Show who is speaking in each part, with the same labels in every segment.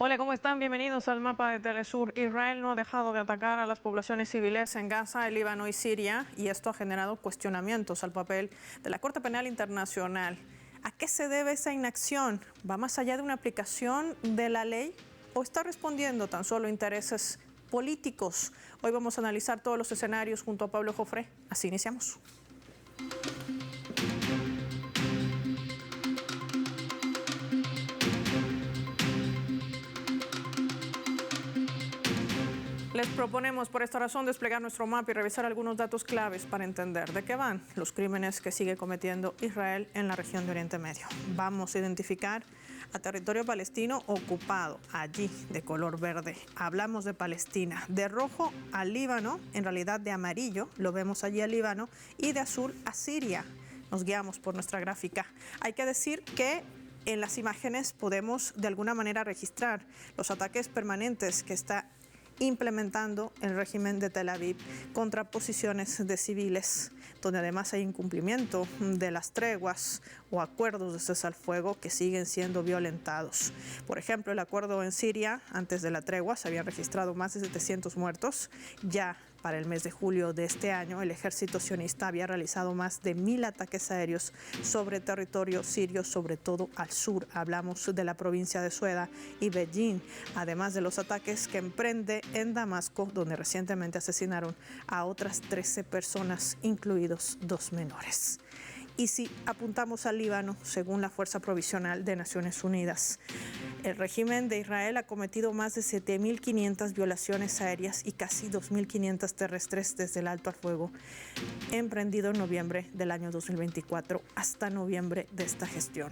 Speaker 1: Hola, ¿cómo están? Bienvenidos al mapa de Telesur. Israel no ha dejado de atacar a las poblaciones civiles en Gaza, el Líbano y Siria, y esto ha generado cuestionamientos al papel de la Corte Penal Internacional. ¿A qué se debe esa inacción? ¿Va más allá de una aplicación de la ley o está respondiendo tan solo a intereses políticos? Hoy vamos a analizar todos los escenarios junto a Pablo Jofré. Así iniciamos. Les proponemos por esta razón desplegar nuestro mapa y revisar algunos datos claves para entender de qué van los crímenes que sigue cometiendo Israel en la región de Oriente Medio. Vamos a identificar a territorio palestino ocupado, allí de color verde. Hablamos de Palestina, de rojo al Líbano, en realidad de amarillo, lo vemos allí al Líbano, y de azul a Siria. Nos guiamos por nuestra gráfica. Hay que decir que en las imágenes podemos de alguna manera registrar los ataques permanentes que está implementando el régimen de Tel Aviv contra posiciones de civiles, donde además hay incumplimiento de las treguas o acuerdos de cese al fuego que siguen siendo violentados. Por ejemplo, el acuerdo en Siria, antes de la tregua, se habían registrado más de 700 muertos. Ya para el mes de julio de este año, el ejército sionista había realizado más de 1.000 ataques aéreos sobre territorio sirio, sobre todo al sur. Hablamos de la provincia de Sueda y Beijing, además de los ataques que emprende en Damasco, donde recientemente asesinaron a otras 13 personas, incluidos 2 menores. Y si apuntamos al Líbano, según la Fuerza Provisional de Naciones Unidas, el régimen de Israel ha cometido más de 7.500 violaciones aéreas y casi 2.500 terrestres desde el alto al fuego emprendido en noviembre del año 2024 hasta noviembre de esta gestión.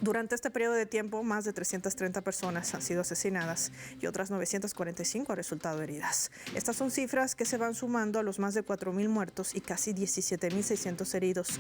Speaker 1: Durante este periodo de tiempo, más de 330 personas han sido asesinadas y otras 945 han resultado heridas. Estas son cifras que se van sumando a los más de 4.000 muertos y casi 17.600 heridos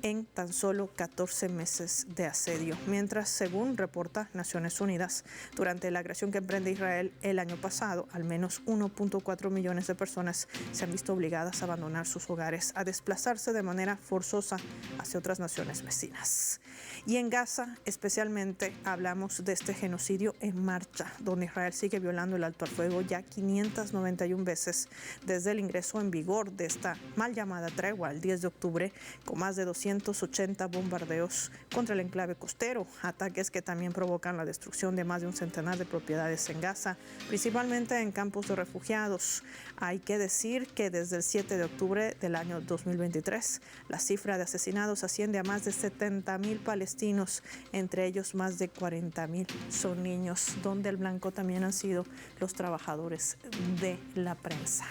Speaker 1: en tan solo 14 meses de asedio. Mientras, según reporta Naciones Unidas, durante la agresión que emprende Israel el año pasado, al menos 1.4 millones de personas se han visto obligadas a abandonar sus hogares, a desplazarse de manera forzosa hacia otras naciones vecinas. Y en Gaza, especialmente, hablamos de este genocidio en marcha, donde Israel sigue violando el alto al fuego ya 591 veces desde el ingreso en vigor de esta mal llamada tregua el 10 de octubre, con más de 280 bombardeos contra el enclave costero, ataques que también provocan la destrucción de más de un centenar de propiedades en Gaza, principalmente en campos de refugiados. Hay que decir que desde el 7 de octubre del año 2023, la cifra de asesinados asciende a más de 70.000 palestinos, entre ellos más de 40.000 son niños, donde el blanco también han sido los trabajadores de la prensa.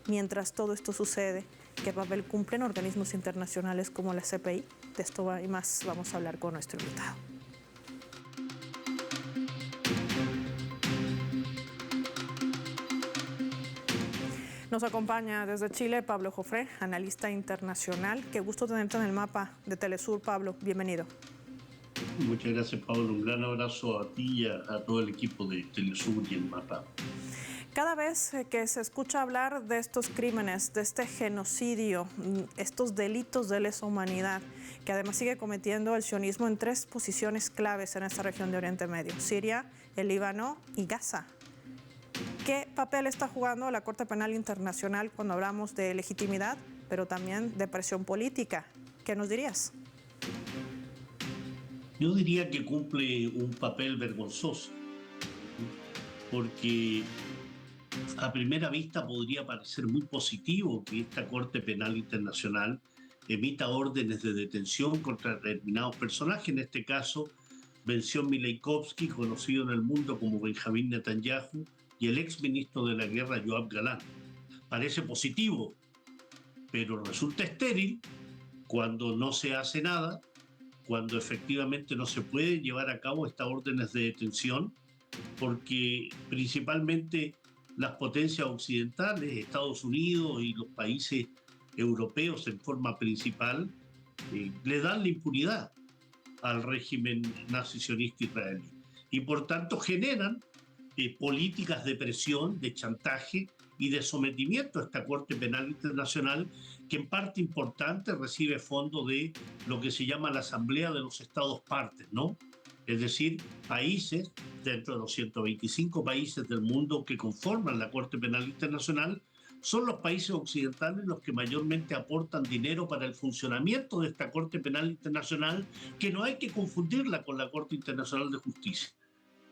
Speaker 1: Mientras todo esto sucede, ¿qué papel cumplen organismos internacionales como la CPI? De esto y más vamos a hablar con nuestro invitado. Nos acompaña desde Chile Pablo Jofré, analista internacional. Qué gusto tenerte en el mapa de Telesur, Pablo. Bienvenido.
Speaker 2: Muchas gracias, Pablo. Un gran abrazo a ti y a todo el equipo de Telesur y el Mapa.
Speaker 1: Cada vez que se escucha hablar de estos crímenes, de este genocidio, estos delitos de lesa humanidad, que además sigue cometiendo el sionismo en 3 posiciones claves en esta región de Oriente Medio: Siria, el Líbano y Gaza. ¿Qué papel está jugando la Corte Penal Internacional cuando hablamos de legitimidad, pero también de presión política? ¿Qué nos dirías?
Speaker 2: Yo diría que cumple un papel vergonzoso, porque a primera vista podría parecer muy positivo que esta Corte Penal Internacional emita órdenes de detención contra determinados personajes. En este caso, Benzion Mileikovsky, conocido en el mundo como Benjamín Netanyahu, y el exministro de la Guerra, Yoav Galán. Parece positivo, pero resulta estéril cuando no se hace nada, cuando efectivamente no se puede llevar a cabo estas órdenes de detención, porque principalmente las potencias occidentales, Estados Unidos y los países europeos en forma principal, le dan la impunidad al régimen nazi-sionista israelí. Y por tanto generan políticas de presión, de chantaje y de sometimiento a esta Corte Penal Internacional, que en parte importante recibe fondos de lo que se llama la Asamblea de los Estados Partes, ¿no? Es decir, países, dentro de los 125 países del mundo que conforman la Corte Penal Internacional, son los países occidentales los que mayormente aportan dinero para el funcionamiento de esta Corte Penal Internacional, que no hay que confundirla con la Corte Internacional de Justicia.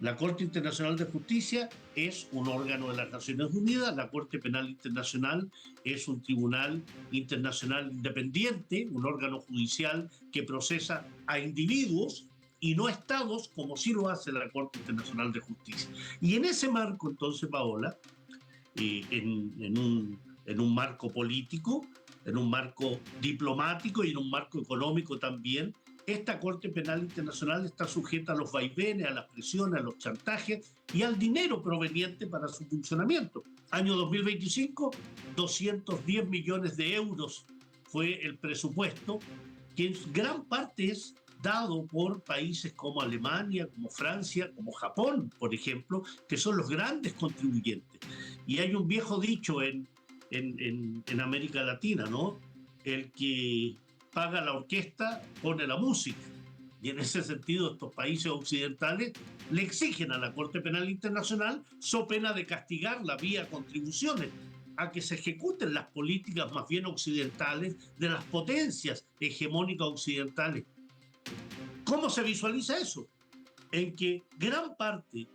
Speaker 2: La Corte Internacional de Justicia es un órgano de las Naciones Unidas, la Corte Penal Internacional es un tribunal internacional independiente, un órgano judicial que procesa a individuos y no estados, como sí lo hace la Corte Internacional de Justicia. Y en ese marco, entonces, Paola, en un marco político, en un marco diplomático y en un marco económico también, esta Corte Penal Internacional está sujeta a los vaivenes, a las presiones, a los chantajes y al dinero proveniente para su funcionamiento. Año 2025, 210 millones de euros fue el presupuesto, que en gran parte es dado por países como Alemania, como Francia, como Japón, por ejemplo, que son los grandes contribuyentes. Y hay un viejo dicho en América Latina, ¿no? El que paga la orquesta pone la música. Y en ese sentido, estos países occidentales le exigen a la Corte Penal Internacional, so pena de castigarla vía contribuciones, a que se ejecuten las políticas más bien occidentales de las potencias hegemónicas occidentales. ¿Cómo se visualiza eso? En que gran parte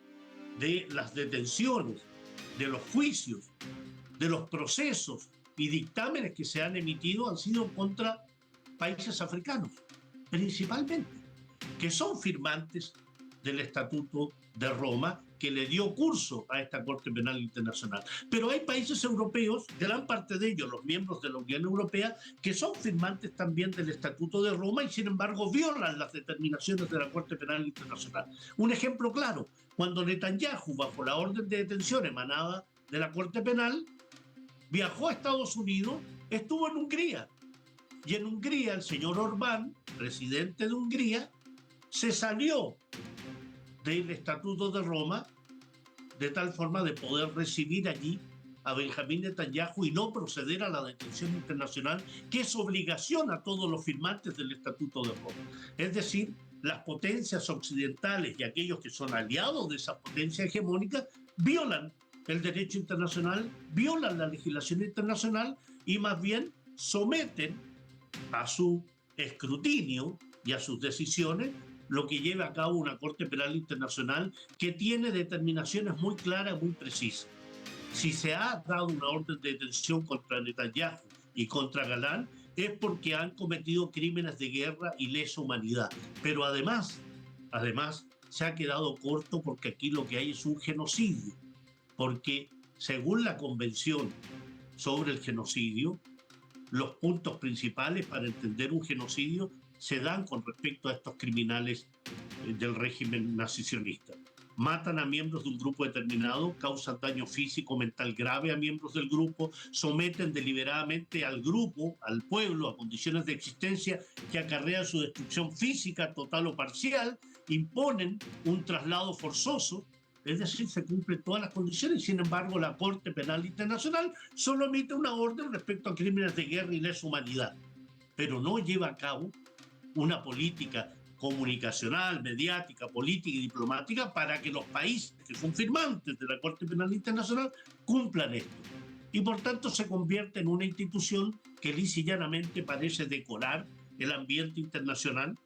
Speaker 2: de las detenciones, de los juicios, de los procesos y dictámenes que se han emitido han sido contra países africanos, principalmente, que son firmantes del Estatuto de Roma, que le dio curso a esta Corte Penal Internacional. Pero hay países europeos, gran parte de ellos, los miembros de la Unión Europea, que son firmantes también del Estatuto de Roma y sin embargo violan las determinaciones de la Corte Penal Internacional. Un ejemplo claro, cuando Netanyahu, bajo la orden de detención emanada de la Corte Penal, viajó a Estados Unidos, estuvo en Hungría. Y en Hungría el señor Orbán, presidente de Hungría, se salió del Estatuto de Roma de tal forma de poder recibir allí a Benjamín Netanyahu y no proceder a la detención internacional, que es obligación a todos los firmantes del Estatuto de Roma. Es decir, las potencias occidentales y aquellos que son aliados de esas potencias hegemónicas violan el derecho internacional, violan la legislación internacional y más bien someten a su escrutinio y a sus decisiones lo que lleva a cabo una Corte Penal Internacional que tiene determinaciones muy claras, muy precisas. Si se ha dado una orden de detención contra Netanyahu y contra Galán, es porque han cometido crímenes de guerra y lesa humanidad. Pero además, se ha quedado corto porque aquí lo que hay es un genocidio. Porque según la Convención sobre el Genocidio, los puntos principales para entender un genocidio se dan con respecto a estos criminales del régimen nazisionista. Matan a miembros de un grupo determinado, causan daño físico, mental grave a miembros del grupo, someten deliberadamente al grupo, al pueblo, a condiciones de existencia que acarrean su destrucción física total o parcial, imponen un traslado forzoso, es decir, se cumplen todas las condiciones. Sin embargo, la Corte Penal Internacional solo emite una orden respecto a crímenes de guerra y lesa humanidad, pero no lleva a cabo una política comunicacional, mediática, política y diplomática para que los países que son firmantes de la Corte Penal Internacional cumplan esto. Y por tanto se convierte en una institución que lisa y llanamente parece decorar el ambiente internacional,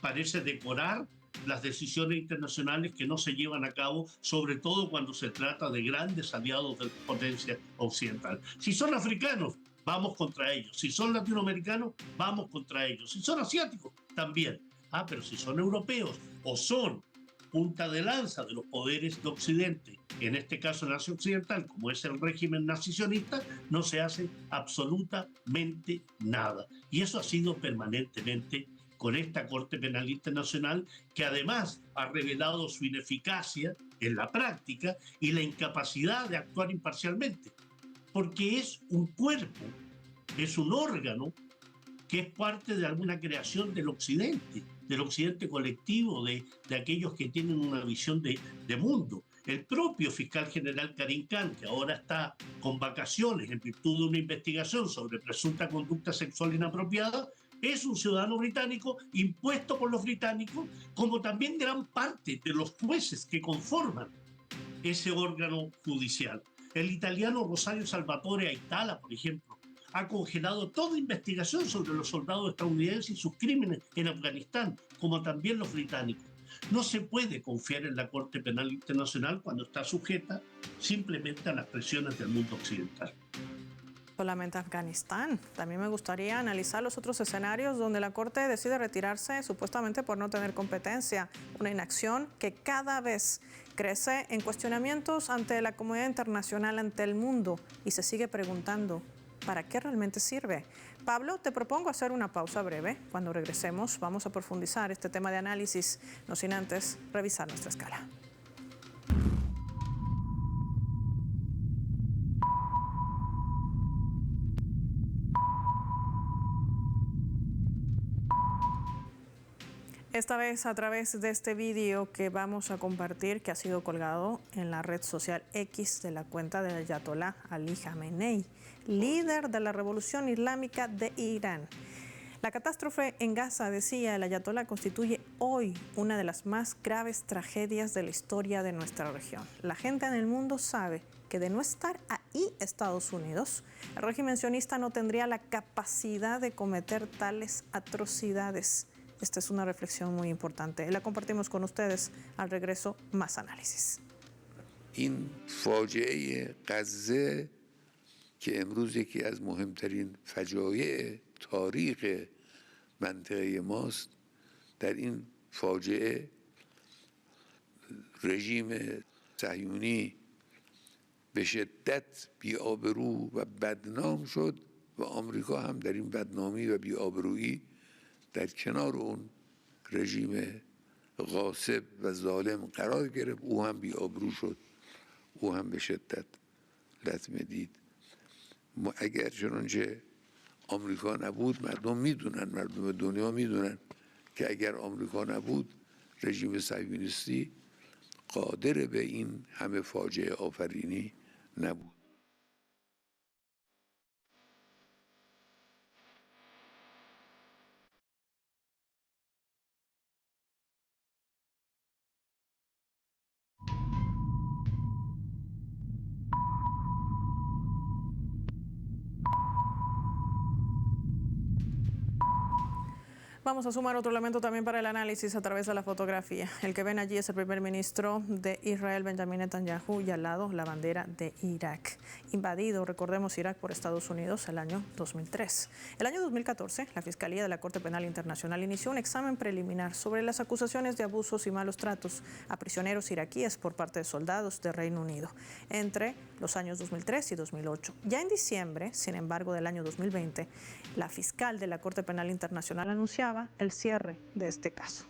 Speaker 2: parece decorar las decisiones internacionales que no se llevan a cabo, sobre todo cuando se trata de grandes aliados de la potencia occidental. Si son africanos, vamos contra ellos. Si son latinoamericanos, vamos contra ellos. Si son asiáticos, también. Pero si son europeos o son punta de lanza de los poderes de Occidente, en este caso el Asia Occidental, como es el régimen nazisionista, no se hace absolutamente nada. Y eso ha sido permanentemente con esta Corte Penal Internacional, que además ha revelado su ineficacia en la práctica y la incapacidad de actuar imparcialmente, porque es un cuerpo, es un órgano que es parte de alguna creación del occidente colectivo, de aquellos que tienen una visión de mundo. El propio fiscal general Karim Khan, que ahora está con vacaciones en virtud de una investigación sobre presunta conducta sexual inapropiada, es un ciudadano británico impuesto por los británicos, como también gran parte de los jueces que conforman ese órgano judicial. El italiano Rosario Salvatore Aitala, por ejemplo, ha congelado toda investigación sobre los soldados estadounidenses y sus crímenes en Afganistán, como también los británicos. No se puede confiar en la Corte Penal Internacional cuando está sujeta simplemente a las presiones del mundo occidental.
Speaker 1: Solamente Afganistán. También me gustaría analizar los otros escenarios donde la Corte decide retirarse supuestamente por no tener competencia, una inacción que cada vez crece en cuestionamientos ante la comunidad internacional, ante el mundo, y se sigue preguntando, ¿para qué realmente sirve? Pablo, te propongo hacer una pausa breve. Cuando regresemos vamos a profundizar este tema de análisis, no sin antes revisar nuestra escala. Esta vez a través de este vídeo que vamos a compartir, que ha sido colgado en la red social X de la cuenta del Ayatollah Ali Khamenei, líder de la revolución islámica de Irán. La catástrofe en Gaza, decía el Ayatollah, constituye hoy una de las más graves tragedias de la historia de nuestra región. La gente en el mundo sabe que de no estar ahí Estados Unidos, el régimen sionista no tendría la capacidad de cometer tales atrocidades. Esta es una reflexión muy importante. La compartimos con ustedes. Al regreso, más análisis.
Speaker 3: این فاجعه غزه که امروز یکی از مهمترین فجایع تاریخ منطقه ماست، در این فاجعه رژیم صهیونی به شدت بی‌آبرو و بدنام شد و آمریکا هم در این بدنامی و بی‌آبرویی در کنار اون رژیم غاصب و ظالم قرار گرفت. او هم بی‌آبرو شد، او هم به شدت لطمه دید. اگر چنانچه آمریکا نبود، مردم میدونن، مردم دنیا میدونن که اگر آمریکا نبود رژیم صهیونیستی قادر به این همه فاجعه آفرینی نبود.
Speaker 1: Vamos a sumar otro elemento también para el análisis a través de la fotografía. El que ven allí es el primer ministro de Israel, Benjamin Netanyahu, y al lado la bandera de Irak. Invadido, recordemos, Irak por Estados Unidos el año 2003. El año 2014, la Fiscalía de la Corte Penal Internacional inició un examen preliminar sobre las acusaciones de abusos y malos tratos a prisioneros iraquíes por parte de soldados de Reino Unido entre los años 2003 y 2008. Ya en diciembre, sin embargo, del año 2020, la fiscal de la Corte Penal Internacional anunciaba el cierre de este caso.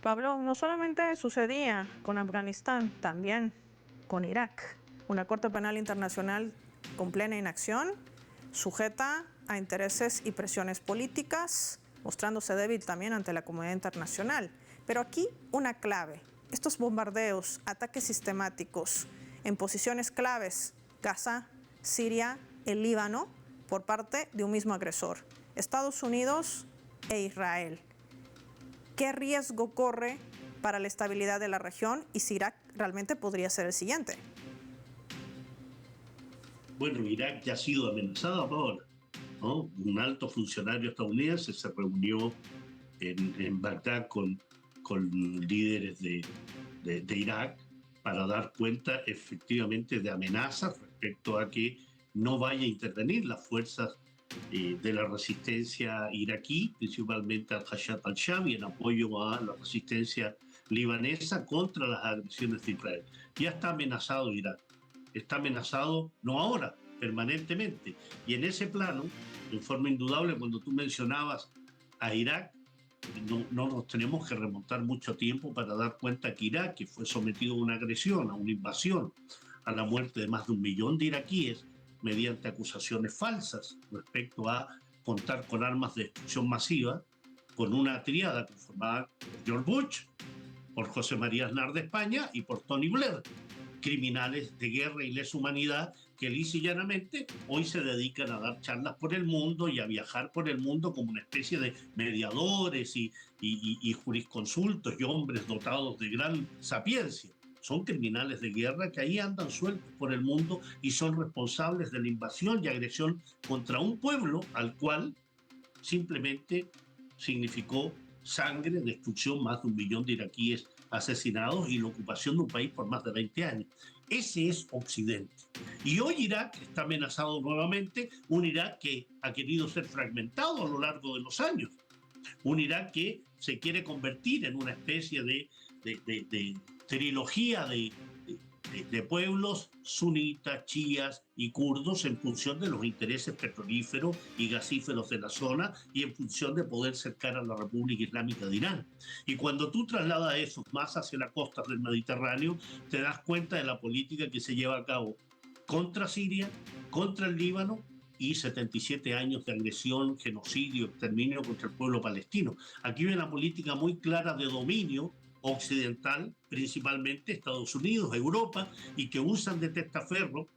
Speaker 1: Pablo, no solamente sucedía con Afganistán, también con Irak. Una Corte Penal Internacional con plena inacción, sujeta a intereses y presiones políticas, mostrándose débil también ante la comunidad internacional. Pero aquí una clave: estos bombardeos, ataques sistemáticos en posiciones claves, Gaza, Siria, el Líbano, por parte de un mismo agresor, Estados Unidos e Israel. ¿Qué riesgo corre para la estabilidad de la región y si Irak realmente podría ser el siguiente?
Speaker 2: Bueno, Irak ya ha sido amenazado ahora, ¿no? Un alto funcionario estadounidense se reunió en Bagdad con líderes de Irak para dar cuenta efectivamente de amenazas respecto a que no vaya a intervenir las fuerzas de la resistencia iraquí, principalmente al Hayat al-Sham, y en apoyo a la resistencia libanesa contra las agresiones de Israel. Ya está amenazado Irak, está amenazado no ahora, permanentemente. Y en ese plano, en forma indudable, cuando tú mencionabas a Irak, no nos tenemos que remontar mucho tiempo para dar cuenta que Irak, que fue sometido a una agresión, a una invasión, a la muerte de más de 1 millón de iraquíes mediante acusaciones falsas respecto a contar con armas de destrucción masiva, con una tríada conformada por George Bush, por José María Aznar de España y por Tony Blair, criminales de guerra y lesa humanidad que lisa y llanamente hoy se dedican a dar charlas por el mundo y a viajar por el mundo como una especie de mediadores y jurisconsultos y hombres dotados de gran sapiencia. Son criminales de guerra que ahí andan sueltos por el mundo y son responsables de la invasión y agresión contra un pueblo al cual simplemente significó sangre, destrucción, más de 1 millón de iraquíes asesinados y la ocupación de un país por más de 20 años. Ese es Occidente. Y hoy Irak está amenazado nuevamente, un Irak que ha querido ser fragmentado a lo largo de los años, un Irak que se quiere convertir en una especie de trilogía de pueblos sunitas, chiíes y kurdos en función de los intereses petrolíferos y gasíferos de la zona y en función de poder cercar a la República Islámica de Irán. Y cuando tú trasladas eso más hacia las costas del Mediterráneo, te das cuenta de la política que se lleva a cabo contra Siria, contra el Líbano y 77 años de agresión, genocidio, exterminio contra el pueblo palestino. Aquí hay una política muy clara de dominio occidental, principalmente Estados Unidos, Europa, y que usan de testaferro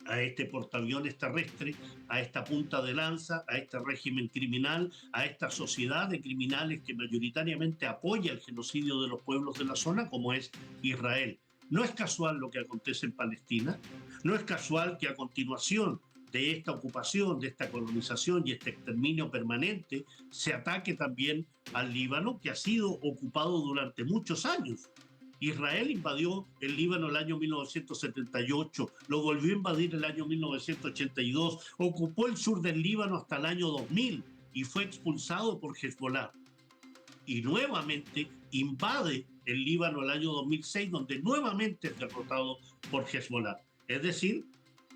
Speaker 2: a este portaaviones terrestre, a esta punta de lanza, a este régimen criminal, a esta sociedad de criminales que mayoritariamente apoya el genocidio de los pueblos de la zona, como es Israel. No es casual lo que acontece en Palestina, no es casual que a continuación de esta ocupación, de esta colonización y este exterminio permanente, se ataque también al Líbano, que ha sido ocupado durante muchos años. Israel invadió el Líbano el año 1978, lo volvió a invadir el año 1982, ocupó el sur del Líbano hasta el año 2000 y fue expulsado por Hezbollah. Y nuevamente invade el Líbano el año 2006, donde nuevamente es derrotado por Hezbollah. Es decir,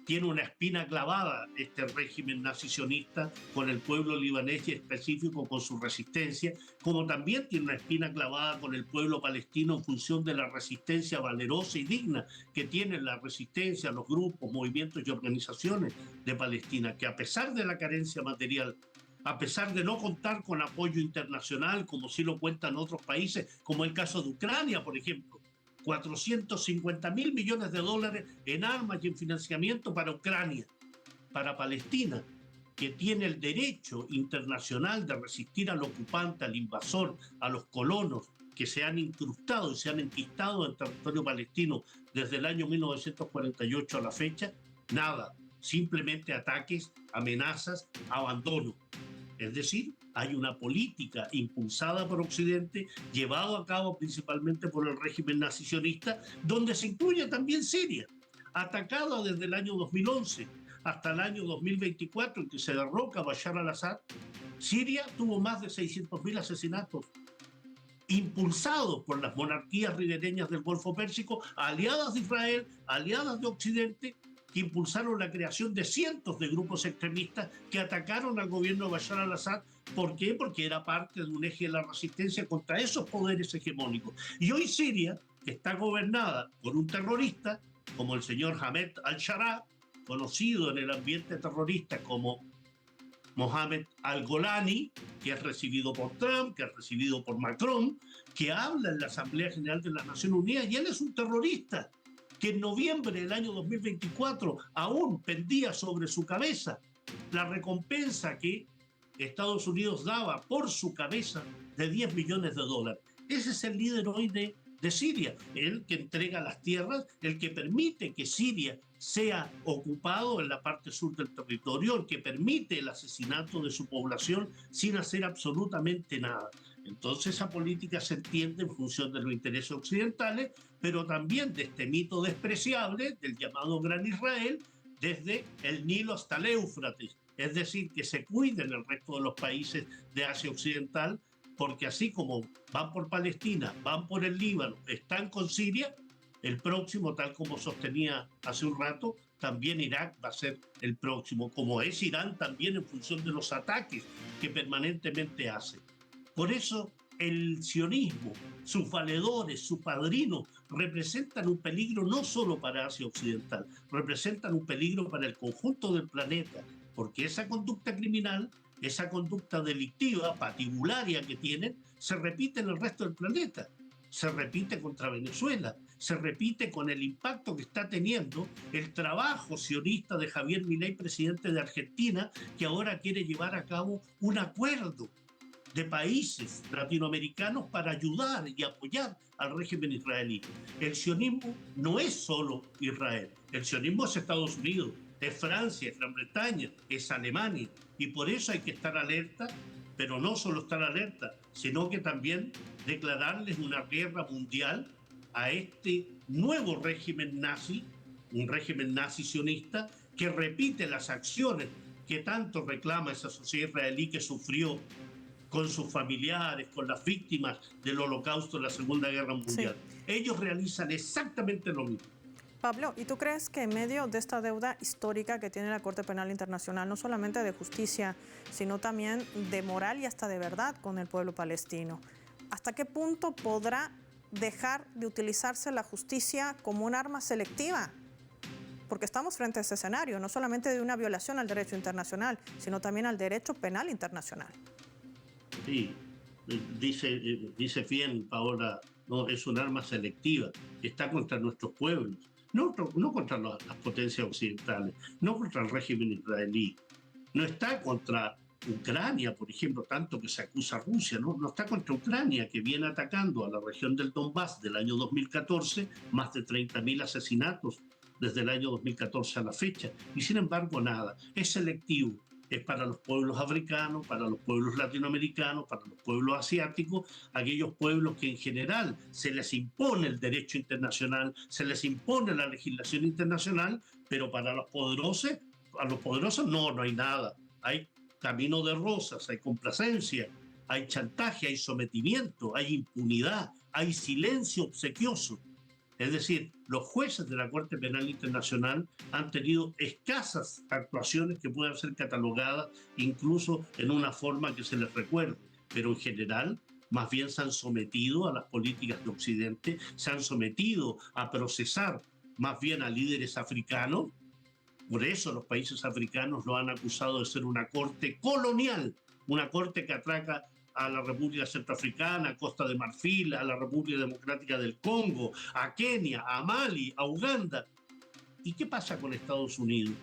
Speaker 2: tiene una espina clavada este régimen nazi-sionista con el pueblo libanés y específico con su resistencia, como también tiene una espina clavada con el pueblo palestino en función de la resistencia valerosa y digna que tienen la resistencia, los grupos, movimientos y organizaciones de Palestina, que a pesar de la carencia material, a pesar de no contar con apoyo internacional, como sí lo cuentan otros países, como el caso de Ucrania, por ejemplo, 450.000 millones de dólares en armas y en financiamiento para Ucrania, para Palestina, que tiene el derecho internacional de resistir al ocupante, al invasor, a los colonos que se han incrustado y se han enquistado en territorio palestino desde el año 1948 a la fecha. Nada, simplemente ataques, amenazas, abandono. Es decir, hay una política impulsada por Occidente, llevada a cabo principalmente por el régimen nazi-sionista, donde se incluye también Siria, atacada desde el año 2011 hasta el año 2024, en que se derroca a Bashar al-Assad. Siria tuvo más de 600.000 asesinatos, impulsados por las monarquías ribereñas del Golfo Pérsico, aliadas de Israel, aliadas de Occidente, que impulsaron la creación de cientos de grupos extremistas que atacaron al gobierno de Bashar al-Assad. ¿Por qué? Porque era parte de un eje de la resistencia contra esos poderes hegemónicos. Y hoy Siria, que está gobernada por un terrorista, como el señor Ahmed al-Sharaa, conocido en el ambiente terrorista como Mohamed al-Golani, que es recibido por Trump, que es recibido por Macron, que habla en la Asamblea General de las Naciones Unidas, y él es un terrorista que en noviembre del año 2024 aún pendía sobre su cabeza la recompensa que Estados Unidos daba por su cabeza de 10 millones de dólares. Ese es el líder hoy de Siria, el que entrega las tierras, el que permite que Siria sea ocupado en la parte sur del territorio, el que permite el asesinato de su población sin hacer absolutamente nada. Entonces esa política se entiende en función de los intereses occidentales, pero también de este mito despreciable del llamado Gran Israel, desde el Nilo hasta el Éufrates. Es decir, que se cuiden el resto de los países de Asia Occidental, porque así como van por Palestina, van por el Líbano, están con Siria, el próximo, tal como sostenía hace un rato, también Irak va a ser el próximo, como es Irán también en función de los ataques que permanentemente hace. Por eso el sionismo, sus valedores, sus padrinos, representan un peligro no solo para Asia Occidental, representan un peligro para el conjunto del planeta, porque esa conducta criminal, esa conducta delictiva, patibularia que tienen, se repite en el resto del planeta. Se repite contra Venezuela, se repite con el impacto que está teniendo el trabajo sionista de Javier Milei, presidente de Argentina, que ahora quiere llevar a cabo un acuerdo de países latinoamericanos para ayudar y apoyar al régimen israelí. El sionismo no es solo Israel, el sionismo es Estados Unidos, es Francia, es Gran Bretaña, es Alemania, y por eso hay que estar alerta, pero no solo estar alerta, sino que también declararles una guerra mundial a este nuevo régimen nazi, un régimen nazi sionista, que repite las acciones que tanto reclama esa sociedad israelí que sufrió con sus familiares, con las víctimas del Holocausto de la Segunda Guerra Mundial. Sí. Ellos realizan exactamente lo mismo.
Speaker 1: Pablo, ¿y tú crees que en medio de esta deuda histórica que tiene la Corte Penal Internacional, no solamente de justicia, sino también de moral y hasta de verdad con el pueblo palestino, hasta qué punto podrá dejar de utilizarse la justicia como un arma selectiva? Porque estamos frente a ese escenario, no solamente de una violación al derecho internacional, sino también al derecho penal internacional.
Speaker 2: Sí, dice bien, Paola, no, es un arma selectiva, está contra nuestros pueblos, no contra las potencias occidentales, no contra el régimen israelí, no está contra Ucrania, por ejemplo, tanto que se acusa a Rusia, no está contra Ucrania, que viene atacando a la región del Donbass del año 2014, más de 30.000 asesinatos desde el año 2014 a la fecha, y sin embargo nada, es selectivo. Es para los pueblos africanos, para los pueblos latinoamericanos, para los pueblos asiáticos, aquellos pueblos que en general se les impone el derecho internacional, se les impone la legislación internacional, pero para los poderosos no hay nada. Hay camino de rosas, hay complacencia, hay chantaje, hay sometimiento, hay impunidad, hay silencio obsequioso. Es decir, los jueces de la Corte Penal Internacional han tenido escasas actuaciones que puedan ser catalogadas incluso en una forma que se les recuerde, pero en general más bien se han sometido a las políticas de Occidente, se han sometido a procesar más bien a líderes africanos. Por eso los países africanos lo han acusado de ser una corte colonial, una corte que atraca a la República Centroafricana, a Costa de Marfil, a la República Democrática del Congo, a Kenia, a Mali, a Uganda. ¿Y qué pasa con Estados Unidos?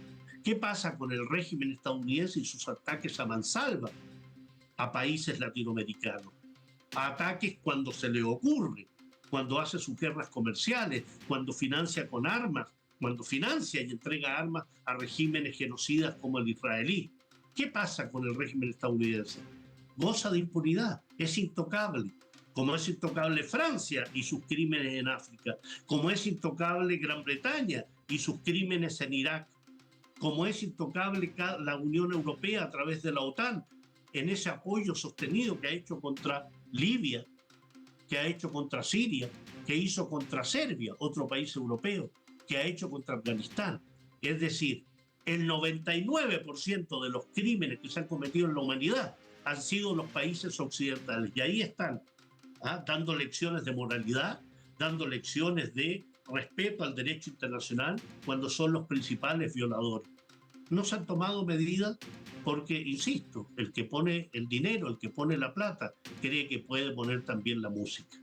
Speaker 2: ¿Qué pasa con el régimen estadounidense y sus ataques a mansalva a países latinoamericanos? A ataques cuando se le ocurre, cuando hace sus guerras comerciales, cuando financia con armas, cuando financia y entrega armas a regímenes genocidas como el israelí. ¿Qué pasa con el régimen estadounidense? Goza de impunidad, es intocable, como es intocable Francia y sus crímenes en África, como es intocable Gran Bretaña y sus crímenes en Irak, como es intocable la Unión Europea a través de la OTAN en ese apoyo sostenido que ha hecho contra Libia, que ha hecho contra Siria, que hizo contra Serbia, otro país europeo, que ha hecho contra Afganistán. Es decir, el 99% de los crímenes que se han cometido en la humanidad han sido los países occidentales. Y ahí están, dando lecciones de moralidad, dando lecciones de respeto al derecho internacional cuando son los principales violadores. No se han tomado medidas porque, insisto, el que pone el dinero, el que pone la plata, cree que puede poner también la música.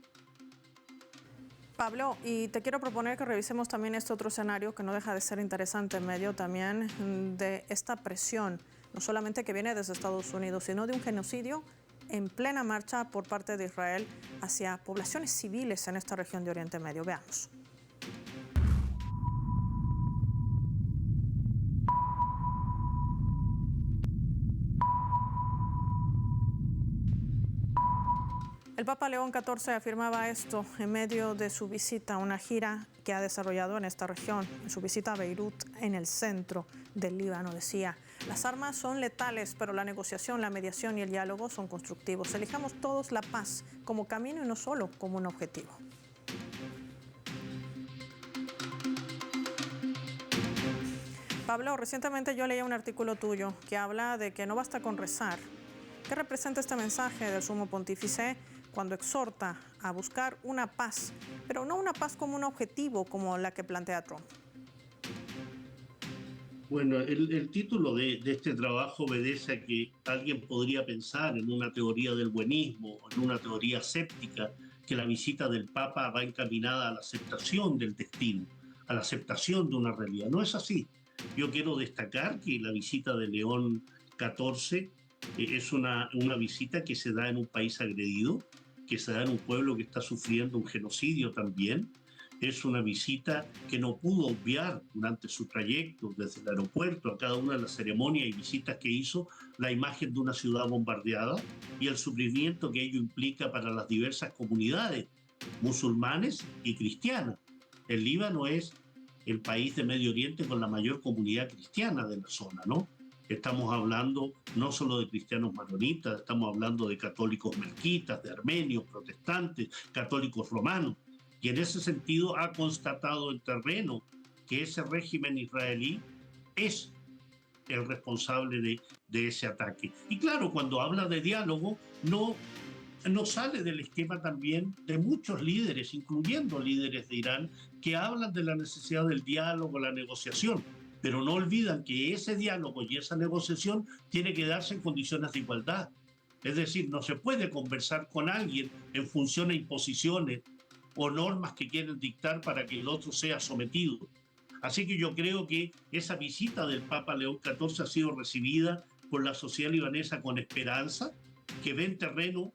Speaker 1: Pablo, y te quiero proponer que revisemos también este otro escenario que no deja de ser interesante en medio también de esta presión, no solamente que viene desde Estados Unidos, sino de un genocidio en plena marcha por parte de Israel hacia poblaciones civiles en esta región de Oriente Medio. Veamos. El Papa León XIV afirmaba esto en medio de su visita a una gira que ha desarrollado en esta región. En su visita a Beirut, en el centro del Líbano, decía: las armas son letales, pero la negociación, la mediación y el diálogo son constructivos. Elijamos todos la paz como camino y no solo como un objetivo. Pablo, recientemente yo leí un artículo tuyo que habla de que no basta con rezar. ¿Qué representa este mensaje del Sumo Pontífice cuando exhorta a buscar una paz, pero no una paz como un objetivo como la que plantea Trump?
Speaker 2: Bueno, el título de este trabajo obedece a que alguien podría pensar en una teoría del buenismo, en una teoría séptica que la visita del Papa va encaminada a la aceptación del destino, a la aceptación de una realidad. No es así. Yo quiero destacar que la visita de León XIV es una visita que se da en un país agredido, que se da en un pueblo que está sufriendo un genocidio también. Es una visita que no pudo obviar durante su trayecto desde el aeropuerto a cada una de las ceremonias y visitas que hizo la imagen de una ciudad bombardeada y el sufrimiento que ello implica para las diversas comunidades musulmanes y cristianas. El Líbano es el país de Medio Oriente con la mayor comunidad cristiana de la zona, ¿no? Estamos hablando no solo de cristianos maronitas, estamos hablando de católicos melquitas, de armenios, protestantes, católicos romanos. Y en ese sentido ha constatado el terreno que ese régimen israelí es el responsable de ese ataque. Y claro, cuando habla de diálogo, no sale del esquema también de muchos líderes, incluyendo líderes de Irán, que hablan de la necesidad del diálogo, la negociación, pero no olvidan que ese diálogo y esa negociación tiene que darse en condiciones de igualdad. Es decir, no se puede conversar con alguien en función a imposiciones o normas que quieren dictar para que el otro sea sometido. Así que yo creo que esa visita del Papa León XIV ha sido recibida por la sociedad libanesa con esperanza, que ve en terreno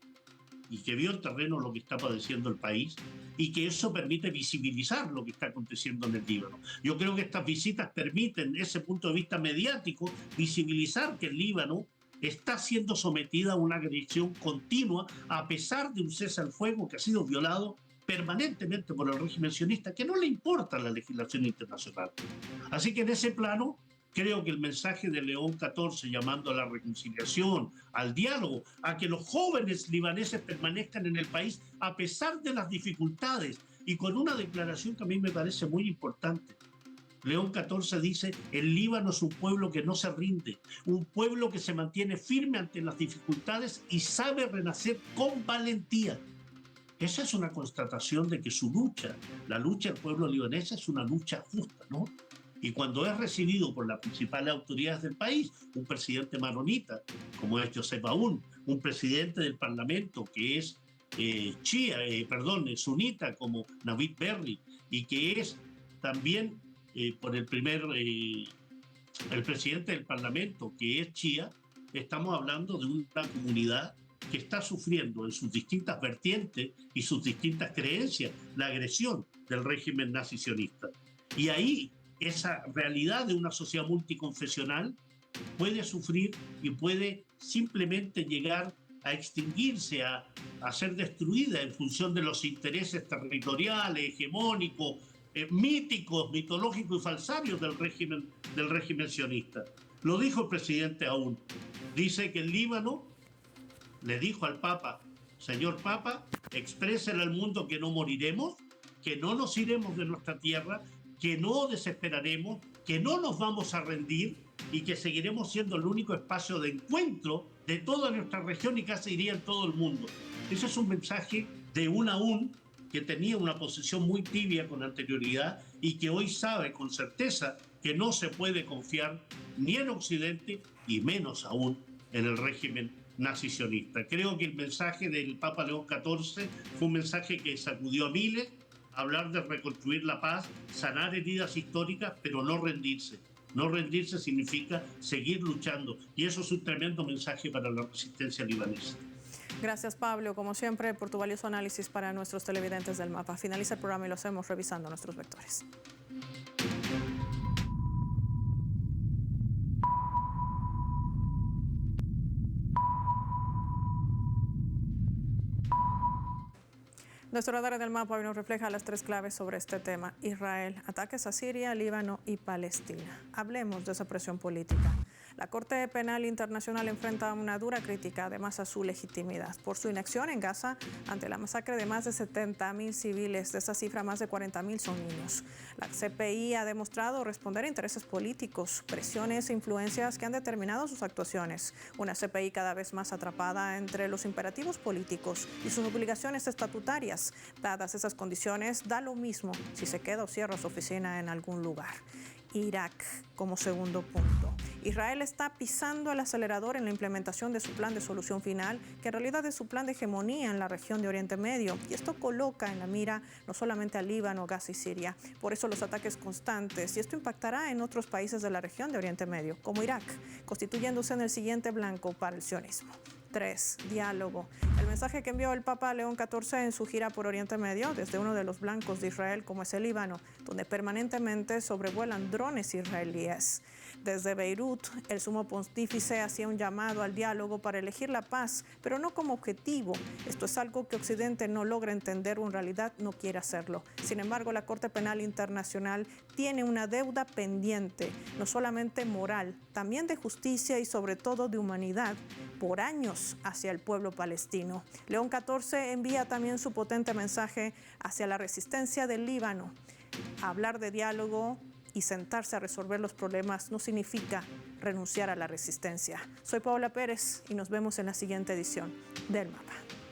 Speaker 2: y que vio en terreno lo que está padeciendo el país y que eso permite visibilizar lo que está aconteciendo en el Líbano. Yo creo que estas visitas permiten, desde ese punto de vista mediático, visibilizar que el Líbano está siendo sometida a una agresión continua a pesar de un cese al fuego que ha sido violado permanentemente por el régimen sionista, que no le importa la legislación internacional. Así que en ese plano creo que el mensaje de León XIV llamando a la reconciliación, al diálogo, a que los jóvenes libaneses permanezcan en el país a pesar de las dificultades y con una declaración que a mí me parece muy importante. León XIV dice, el Líbano es un pueblo que no se rinde, un pueblo que se mantiene firme ante las dificultades y sabe renacer con valentía. Esa es una constatación de que su lucha, la lucha del pueblo libanés es una lucha justa, ¿no? Y cuando es recibido por las principales autoridades del país, un presidente maronita, como es Joseph Aoun, un presidente del parlamento que es sunita, como Navid Berri, y que es también por el presidente del parlamento, que es Shia, estamos hablando de una comunidad que está sufriendo en sus distintas vertientes y sus distintas creencias la agresión del régimen nazi sionista. Y ahí esa realidad de una sociedad multiconfesional puede sufrir y puede simplemente llegar a extinguirse, a ser destruida en función de los intereses territoriales, hegemónicos, míticos, mitológicos y falsarios del régimen sionista. Lo dijo el presidente Aoun. Dice que el Líbano le dijo al Papa, señor Papa, exprésele al mundo que no moriremos, que no nos iremos de nuestra tierra, que no desesperaremos, que no nos vamos a rendir y que seguiremos siendo el único espacio de encuentro de toda nuestra región y casi diría en todo el mundo. Ese es un mensaje de un Aoun que tenía una posición muy tibia con anterioridad y que hoy sabe con certeza que no se puede confiar ni en Occidente y menos aún en el régimen nazi-sionista. Creo que el mensaje del Papa León XIV fue un mensaje que sacudió a miles, hablar de reconstruir la paz, sanar heridas históricas, pero no rendirse. No rendirse significa seguir luchando y eso es un tremendo mensaje para la resistencia libanesa.
Speaker 1: Gracias, Pablo, como siempre, por tu valioso análisis para nuestros televidentes del Mapa. Finaliza el programa y lo hacemos revisando nuestros vectores. Nuestro radar del Mapa hoy nos refleja las tres claves sobre este tema: Israel, ataques a Siria, Líbano y Palestina. Hablemos de esa presión política. La Corte Penal Internacional enfrenta una dura crítica, además a su legitimidad, por su inacción en Gaza ante la masacre de más de 70.000 civiles. De esa cifra, más de 40.000 son niños. La CPI ha demostrado responder a intereses políticos, presiones e influencias que han determinado sus actuaciones. Una CPI cada vez más atrapada entre los imperativos políticos y sus obligaciones estatutarias. Dadas esas condiciones, da lo mismo si se queda o cierra su oficina en algún lugar. Irak como segundo punto. Israel está pisando el acelerador en la implementación de su plan de solución final, que en realidad es su plan de hegemonía en la región de Oriente Medio. Y esto coloca en la mira no solamente al Líbano, Gaza y Siria. Por eso los ataques constantes. Y esto impactará en otros países de la región de Oriente Medio, como Irak, constituyéndose en el siguiente blanco para el sionismo. 3. Diálogo. El mensaje que envió el Papa León XIV en su gira por Oriente Medio, desde uno de los blancos de Israel como es el Líbano, donde permanentemente sobrevuelan drones israelíes. Desde Beirut, el sumo pontífice hacía un llamado al diálogo para elegir la paz, pero no como objetivo. Esto es algo que Occidente no logra entender o en realidad no quiere hacerlo. Sin embargo, la Corte Penal Internacional tiene una deuda pendiente, no solamente moral, también de justicia y sobre todo de humanidad, por años hacia el pueblo palestino. León XIV envía también su potente mensaje hacia la resistencia del Líbano. Hablar de diálogo y sentarse a resolver los problemas no significa renunciar a la resistencia. Soy Paola Pérez y nos vemos en la siguiente edición del Mapa.